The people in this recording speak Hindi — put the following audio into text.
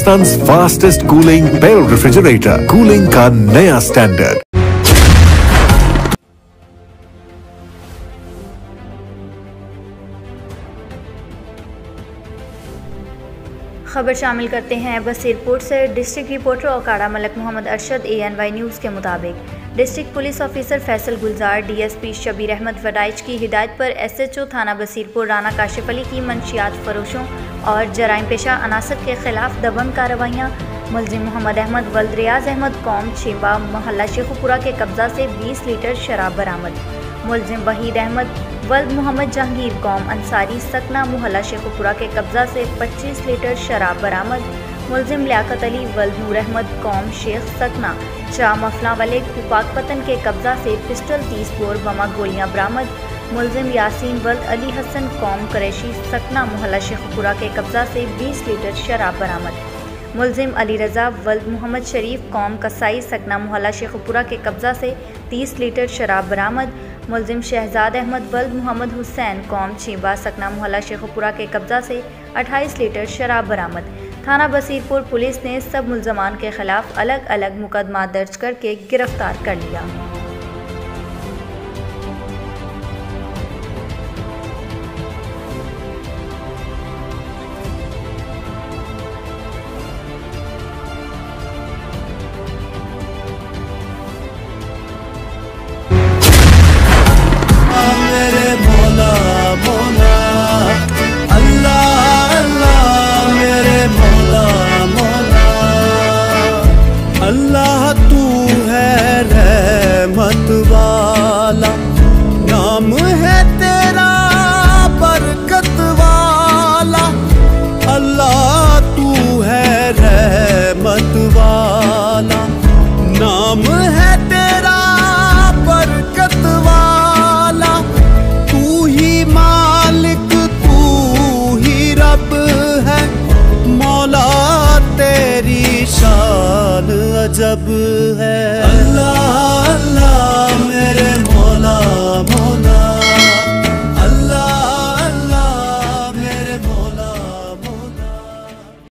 हिंदुस्तान्स fastest cooling barrel refrigerator, cooling का नया स्टैंडर्ड। खबर शामिल करते हैं बसीरपुर से। District reporter Okara Malak Mohammad Arshad ANY news के मुताबिक district police officer Faisal Gulzar DSP Shabbir Ahmad Waraich की हिदायत पर SHO थाना बसीरपुर राना काशिफ अली की मंशियात फरोशों और जराइम पेशा अनासर के खिलाफ दबंग कार्रवाइयाँ। मुलजिम मोहम्मद अहमद वल्द रियाज अहमद कौम छिंबा मोहल्ला शेखुपुरा के कब्जा से 20 लीटर शराब बरामद। मुलजिम वहीद अहमद वल्द मोहम्मद जहांगीर कौम अंसारी सकना मोहल्ला शेखुपुरा के कब्जा से 25 लीटर शराब बरामद। मुलजिम लियाकत अली वल्द नूर अहमद कौम शेख सकना चा मफला वाले कुपाकपतन के कब्जा से पिस्टल 30 बोर बमा गोलियां बरामद। मुलजिम यासीन वल्द अली हसन कौम कुरैशी सकना मोहल्ला शेखुपुरा के कब्जा से 20 लीटर शराब बरामद। मुलजिम अली रज़ा वल्द मोहम्मद शरीफ कौम कसाई सकना मोहल्ला शेखुपुरा के कब्जा से 30 लीटर शराब बरामद। मुलजिम शहजाद अहमद वल्द मोहम्मद हुसैन कौम छिंबा सकना मोहल्ला शेखुपुरा के कब्जा से 28 लीटर शराब बरामद। थाना बसीरपुर पुलिस ने सब मुल्ज़मान के खिलाफ अलग अलग मुकदमा दर्ज करके गिरफ्तार कर लिया। अल्लाह तू है रहमत वाला, नाम है तेरा बरकत वाला। अल्लाह तू है रहमत वाला, नाम है तेरा